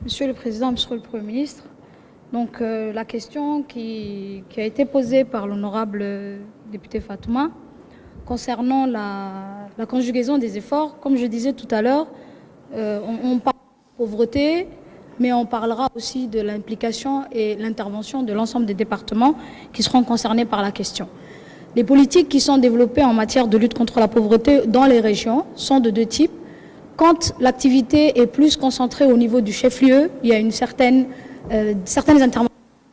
Monsieur le Président, Monsieur le Premier ministre, donc la question qui a été posée par l'honorable député Fatouma concernant la conjugaison des efforts, comme je disais tout à l'heure, on parle de pauvreté, mais on parlera aussi de l'implication et l'intervention de l'ensemble des départements qui seront concernés par la question. Les politiques qui sont développées en matière de lutte contre la pauvreté dans les régions sont de deux types. Quand l'activité est plus concentrée au niveau du chef-lieu, il y a certaines interventions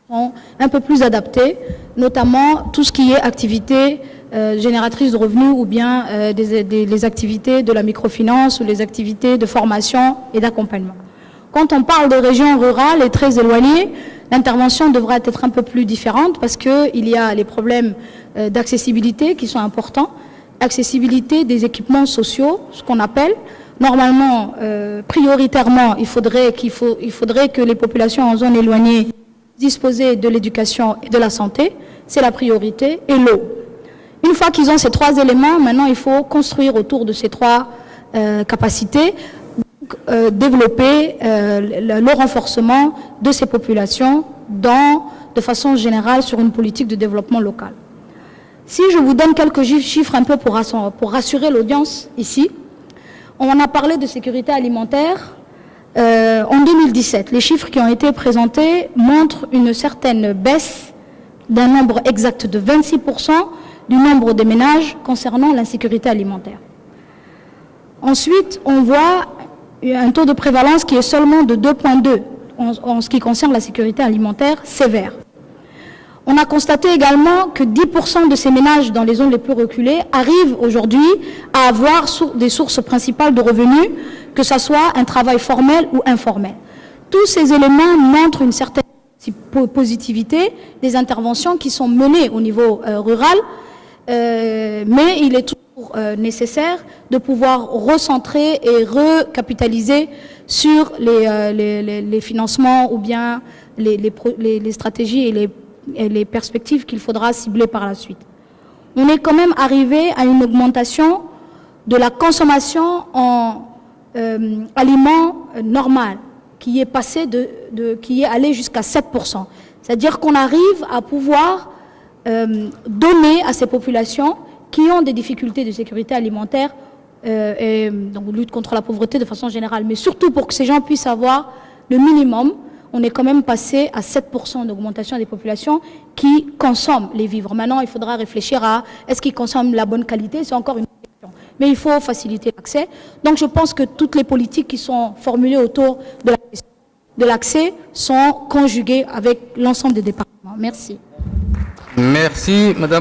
sont un peu plus adaptées, notamment tout ce qui est activité génératrice de revenus ou bien les activités de la microfinance ou les activités de formation et d'accompagnement. Quand on parle de régions rurales et très éloignées, l'intervention devra être un peu plus différente parce qu'il y a les problèmes d'accessibilité qui sont importants, accessibilité des équipements sociaux, ce qu'on appelle. Normalement, prioritairement, il faudrait que les populations en zone éloignée disposent de l'éducation et de la santé, c'est la priorité, et l'eau. Une fois qu'ils ont ces trois éléments, maintenant il faut construire autour de ces trois capacités, développer le renforcement de ces populations de façon générale sur une politique de développement local. Si je vous donne quelques chiffres un peu pour rassurer l'audience ici, on a parlé de sécurité alimentaire. En 2017, les chiffres qui ont été présentés montrent une certaine baisse d'un nombre exact de 26% du nombre de ménages concernant l'insécurité alimentaire. Ensuite, on voit un taux de prévalence qui est seulement de 2,2 en ce qui concerne la sécurité alimentaire sévère. On a constaté également que 10% de ces ménages dans les zones les plus reculées arrivent aujourd'hui à avoir des sources principales de revenus, que ce soit un travail formel ou informel. Tous ces éléments montrent une certaine positivité des interventions qui sont menées au niveau rural, mais il est toujours nécessaire de pouvoir recentrer et recapitaliser sur les financements ou bien les stratégies et les perspectives qu'il faudra cibler par la suite. On est quand même arrivé à une augmentation de la consommation en aliments normaux, qui est passé qui est allé jusqu'à 7%. C'est-à-dire qu'on arrive à pouvoir donner à ces populations qui ont des difficultés de sécurité alimentaire et donc lutte contre la pauvreté de façon générale, mais surtout pour que ces gens puissent avoir le minimum. On est quand même passé à 7% d'augmentation des populations qui consomment les vivres. Maintenant, il faudra réfléchir à est-ce qu'ils consomment la bonne qualité, c'est encore une question. Mais il faut faciliter l'accès. Donc je pense que toutes les politiques qui sont formulées autour de l'accès sont conjuguées avec l'ensemble des départements. Merci. Merci, Madame.